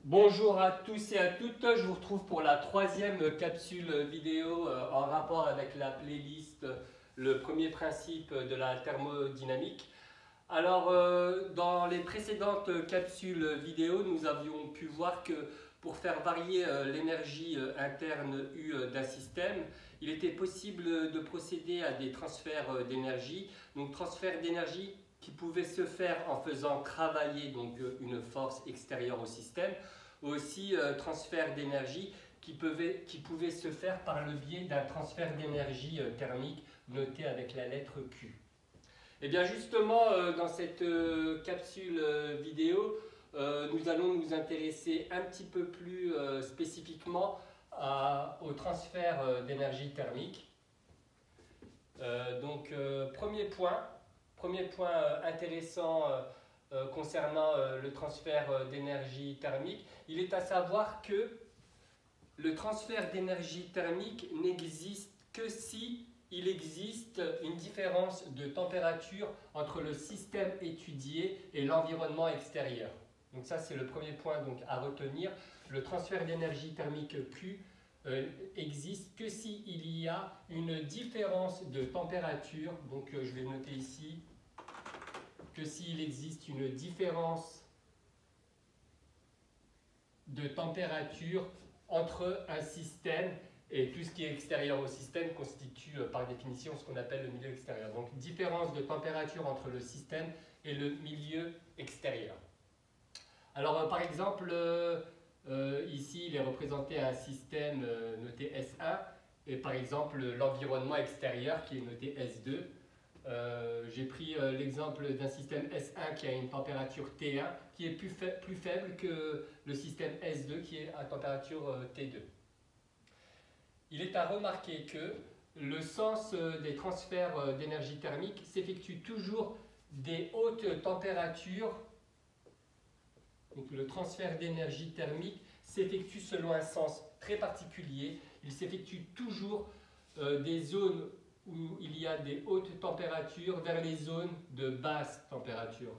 Bonjour à tous et à toutes, je vous retrouve pour la troisième capsule vidéo en rapport avec la playlist Le premier principe de la thermodynamique. Alors, dans les précédentes capsules vidéo, nous avions pu voir que pour faire varier l'énergie interne U d'un système, il était possible de procéder à des transferts d'énergie. Donc, transfert d'énergie qui pouvait se faire en faisant travailler donc, une force extérieure au système, aussi transfert d'énergie qui pouvait se faire par le biais d'un transfert d'énergie thermique noté avec la lettre Q. Et bien justement, dans cette capsule vidéo, nous allons nous intéresser un petit peu plus spécifiquement au transfert d'énergie thermique. Premier point intéressant concernant le transfert d'énergie thermique, il est à savoir que le transfert d'énergie thermique n'existe que si il existe une différence de température entre le système étudié et l'environnement extérieur. Donc ça c'est le premier point donc, à retenir. Le transfert d'énergie thermique Q existe que s'il y a une différence de température. Donc je vais noter ici que s'il existe une différence de température entre un système et tout ce qui est extérieur au système constitue par définition ce qu'on appelle le milieu extérieur. Donc différence de température entre le système et le milieu extérieur. Alors par exemple, ici il est représenté un système noté S1 et par exemple l'environnement extérieur qui est noté S2. J'ai pris l'exemple d'un système S1 qui a une température T1 qui est plus faible que le système S2 qui est à température T2. Il est à remarquer que le sens des transferts d'énergie thermique s'effectue toujours des hautes températures. Donc le transfert d'énergie thermique s'effectue selon un sens très particulier. Il s'effectue toujours des zones où il y a des hautes températures vers les zones de basse température.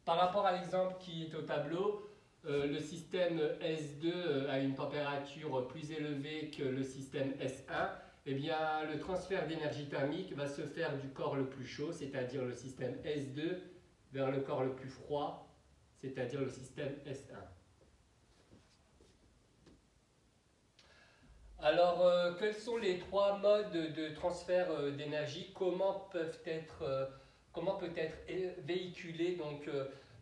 Par rapport à l'exemple qui est au tableau, le système S2 a une température plus élevée que le système S1. Eh bien, le transfert d'énergie thermique va se faire du corps le plus chaud, c'est-à-dire le système S2, vers le corps le plus froid, c'est-à-dire le système S1. Alors, quels sont les trois modes de transfert d'énergie? Comment peut être véhiculé donc,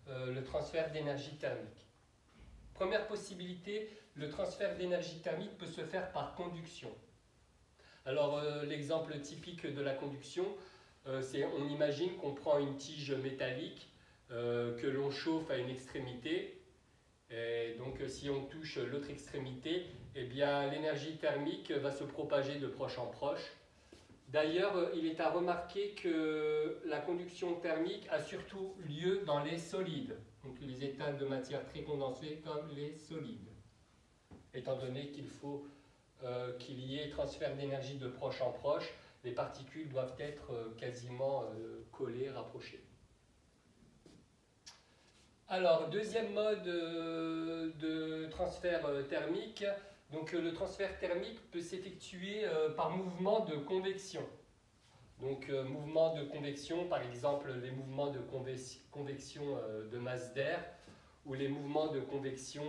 le transfert d'énergie thermique? Première possibilité, le transfert d'énergie thermique peut se faire par conduction. Alors, l'exemple typique de la conduction, c'est on imagine qu'on prend une tige métallique que l'on chauffe à une extrémité. Et donc si on touche l'autre extrémité, eh bien l'énergie thermique va se propager de proche en proche. D'ailleurs, il est à remarquer que la conduction thermique a surtout lieu dans les solides, donc les états de matière très condensés comme les solides, étant donné qu'il faut qu'il y ait transfert d'énergie de proche en proche, les particules doivent être quasiment collées, rapprochées. Alors, deuxième mode de transfert thermique. Donc, le transfert thermique peut s'effectuer par mouvement de convection. Donc, mouvement de convection, par exemple, les mouvements de convection de masse d'air ou les mouvements de convection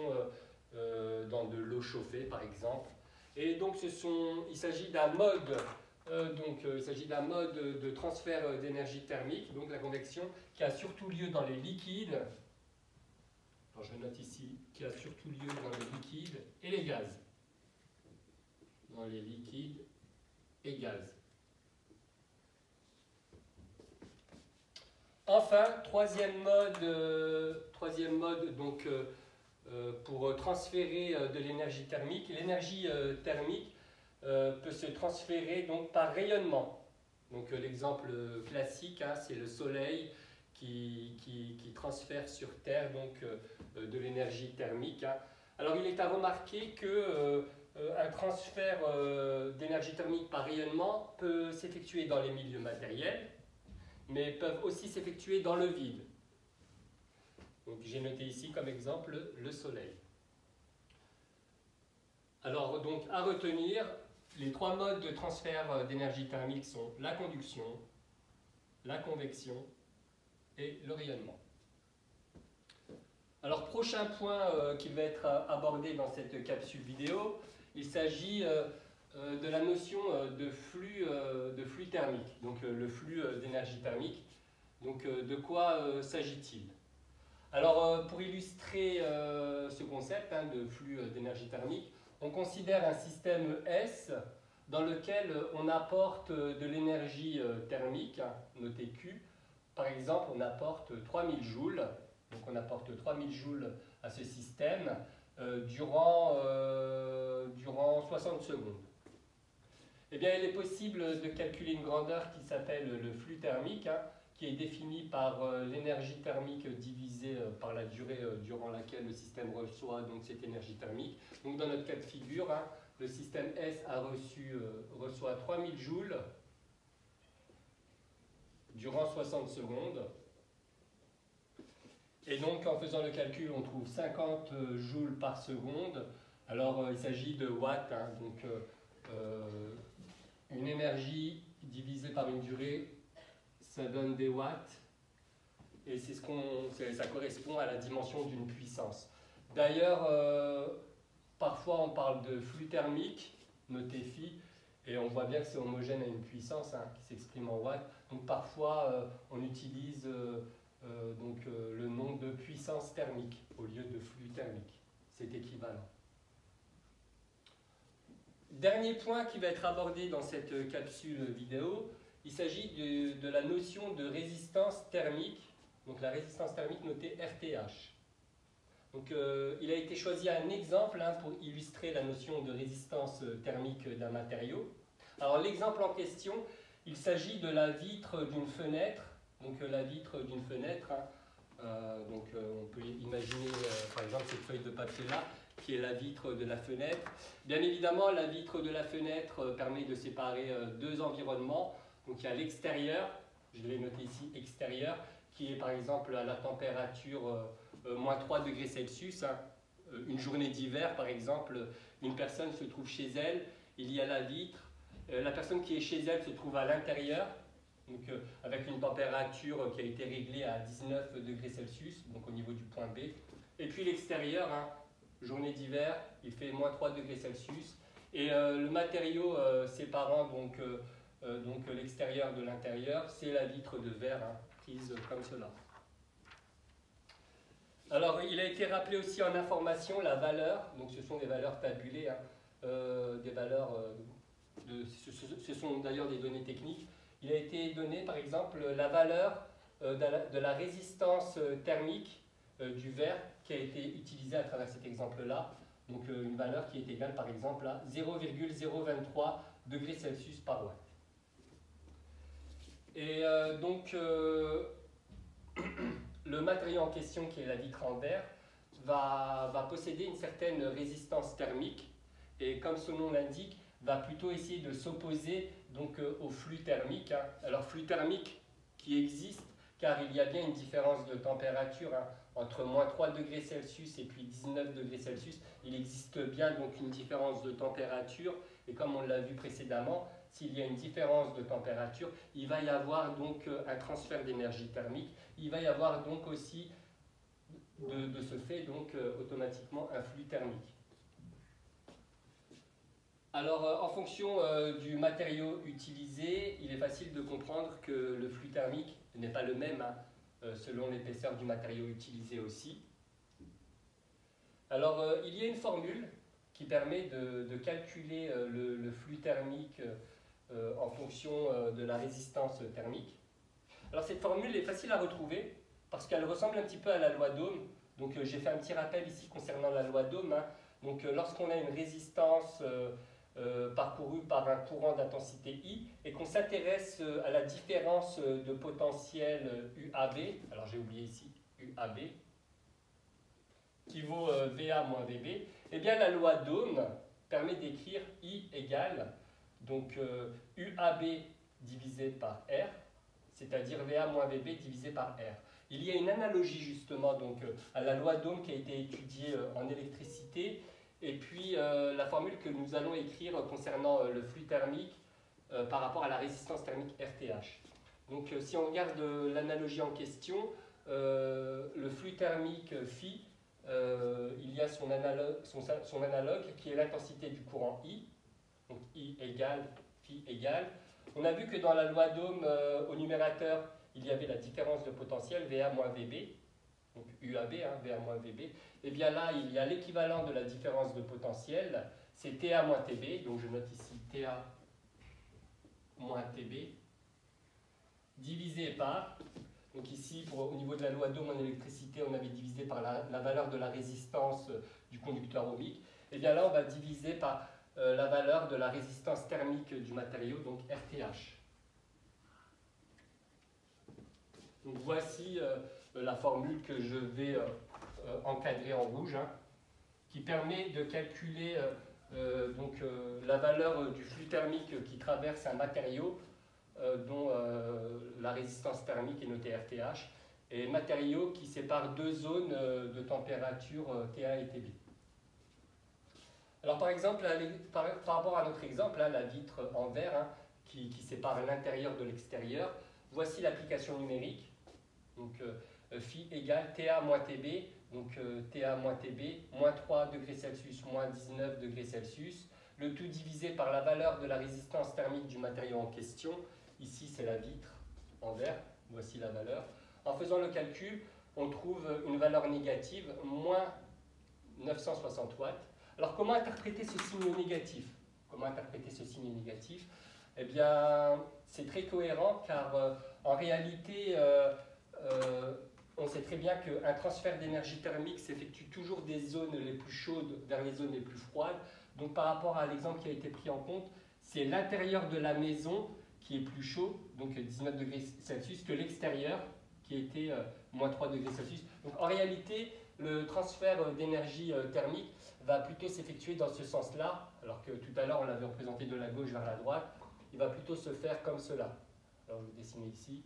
dans de l'eau chauffée, par exemple. Et donc, il s'agit d'un mode de transfert d'énergie thermique, donc la convection, qui a surtout lieu dans les liquides. Alors je note ici qui a surtout lieu dans les liquides et les gaz. Dans les liquides et gaz. Enfin, troisième mode donc, pour transférer de l'énergie thermique. L'énergie thermique peut se transférer donc, par rayonnement. Donc l'exemple classique, hein, c'est le soleil qui transfère sur Terre donc, de l'énergie thermique. Hein. Alors il est à remarquer qu'un transfert d'énergie thermique par rayonnement peut s'effectuer dans les milieux matériels, mais peuvent aussi s'effectuer dans le vide. Donc j'ai noté ici comme exemple le Soleil. Alors donc à retenir, les trois modes de transfert d'énergie thermique sont la conduction, la convection et le rayonnement. Alors prochain point qui va être abordé dans cette capsule vidéo, il s'agit de la notion de flux thermique, donc le flux d'énergie thermique. Donc de quoi s'agit-il? Alors pour illustrer ce concept de flux d'énergie thermique, on considère un système S dans lequel on apporte de l'énergie thermique, notée Q. Par exemple, on apporte 3000 joules, donc on apporte 3000 joules à ce système durant 60 secondes. Eh bien, il est possible de calculer une grandeur qui s'appelle le flux thermique, qui est défini par l'énergie thermique divisée par la durée durant laquelle le système reçoit donc, cette énergie thermique. Donc dans notre cas de figure, le système S reçoit 3000 joules durant 60 secondes. Et donc en faisant le calcul, on trouve 50 joules par seconde. Alors il s'agit de watts, donc une énergie divisée par une durée, ça donne des watts, et ça correspond à la dimension d'une puissance. D'ailleurs, parfois on parle de flux thermique, noté phi, et on voit bien que c'est homogène à une puissance qui s'exprime en watts. Donc parfois on utilise le nom de puissance thermique au lieu de flux thermique. C'est équivalent. Dernier point qui va être abordé dans cette capsule vidéo, il s'agit de la notion de résistance thermique, donc la résistance thermique notée RTH. Donc, il a été choisi un exemple pour illustrer la notion de résistance thermique d'un matériau. Alors l'exemple en question, il s'agit de la vitre d'une fenêtre. Donc la vitre d'une fenêtre, on peut imaginer par exemple cette feuille de papier là, qui est la vitre de la fenêtre. Bien évidemment, la vitre de la fenêtre permet de séparer deux environnements. Donc il y a l'extérieur, je l'ai noté ici, extérieur, qui est par exemple à la température moins 3 degrés Celsius. Une journée d'hiver par exemple, une personne se trouve chez elle, il y a la vitre, la personne qui est chez elle se trouve à l'intérieur, donc avec une température qui a été réglée à 19 degrés Celsius, donc au niveau du point B. Et puis l'extérieur, journée d'hiver, il fait moins 3 degrés Celsius. Et le matériau séparant donc l'extérieur de l'intérieur, c'est la vitre de verre prise comme cela. Alors il a été rappelé aussi en information la valeur, donc ce sont des valeurs tabulées, des valeurs, ce sont d'ailleurs des données techniques. Il a été donné par exemple la valeur de la résistance thermique du verre qui a été utilisée à travers cet exemple-là. Donc une valeur qui est égale par exemple à 0,023 degrés Celsius par watt. Et le matériau en question, qui est la vitre en verre, va posséder une certaine résistance thermique et comme son nom l'indique, va plutôt essayer de s'opposer donc au flux thermique. Alors flux thermique qui existe car il y a bien une différence de température entre moins 3 degrés Celsius et puis 19 degrés Celsius. Il existe bien donc une différence de température et comme on l'a vu précédemment, s'il y a une différence de température, il va y avoir donc un transfert d'énergie thermique. Il va y avoir donc aussi de ce fait donc automatiquement un flux thermique. Alors, en fonction du matériau utilisé, il est facile de comprendre que le flux thermique n'est pas le même selon l'épaisseur du matériau utilisé aussi. Alors, il y a une formule qui permet de calculer le flux thermique en fonction de la résistance thermique. Alors, cette formule est facile à retrouver parce qu'elle ressemble un petit peu à la loi d'Ohm. Donc, j'ai fait un petit rappel ici concernant la loi d'Ohm. Donc, lorsqu'on a une résistance parcouru par un courant d'intensité I et qu'on s'intéresse à la différence de potentiel UAB, alors j'ai oublié ici UAB, qui vaut VA moins VB, eh bien la loi d'Ohm permet d'écrire I égale donc UAB divisé par R, c'est-à-dire VA moins VB divisé par R. Il y a une analogie justement donc, à la loi d'Ohm qui a été étudiée en électricité, et puis la formule que nous allons écrire concernant le flux thermique par rapport à la résistance thermique RTH. Donc si on regarde l'analogie en question, le flux thermique phi, il y a son analogue qui est l'intensité du courant I, donc I égale phi égale. On a vu que dans la loi d'Ohm, au numérateur, il y avait la différence de potentiel VA moins VB, donc UAB, hein, VA moins VB. Et bien là, il y a l'équivalent de la différence de potentiel, c'est TA moins TB, donc je note ici TA moins TB, divisé par, donc ici, au niveau de la loi d'Ohm en électricité, on avait divisé par la valeur de la résistance du conducteur ohmique. Et bien là, on va diviser par la valeur de la résistance thermique du matériau, donc RTH. Donc voici la formule que je vais encadrer en rouge, hein, qui permet de calculer la valeur du flux thermique qui traverse un matériau dont la résistance thermique est notée RTH, et matériau qui sépare deux zones de température T1 et TB. Alors par exemple, par rapport à notre exemple, la vitre en verre hein, qui sépare l'intérieur de l'extérieur, voici l'application numérique. Donc phi égale TA moins TB, donc TA moins TB, moins 3 degrés Celsius, moins 19 degrés Celsius, le tout divisé par la valeur de la résistance thermique du matériau en question. Ici c'est la vitre en verre, voici la valeur. En faisant le calcul, on trouve une valeur négative, moins 960 watts. Alors comment interpréter ce signe négatif? Comment interpréter ce signe négatif? Eh bien, c'est très cohérent car en réalité, on sait très bien qu'un transfert d'énergie thermique s'effectue toujours des zones les plus chaudes vers les zones les plus froides. Donc par rapport à l'exemple qui a été pris en compte, c'est l'intérieur de la maison qui est plus chaud, donc 19 degrés Celsius, que l'extérieur qui était moins 3 degrés Celsius. Donc en réalité, le transfert d'énergie thermique va plutôt s'effectuer dans ce sens-là, alors que tout à l'heure on l'avait représenté de la gauche vers la droite, il va plutôt se faire comme cela. Alors je vais dessiner ici.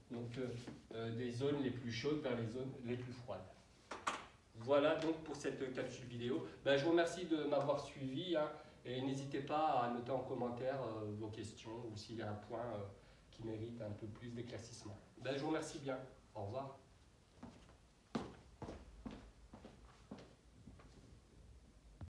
Donc des zones les plus chaudes vers les zones les plus froides. Voilà donc pour cette capsule vidéo. Je vous remercie de m'avoir suivi hein, et n'hésitez pas à noter en commentaire vos questions ou s'il y a un point qui mérite un peu plus d'éclaircissement. Je vous remercie bien. Au revoir.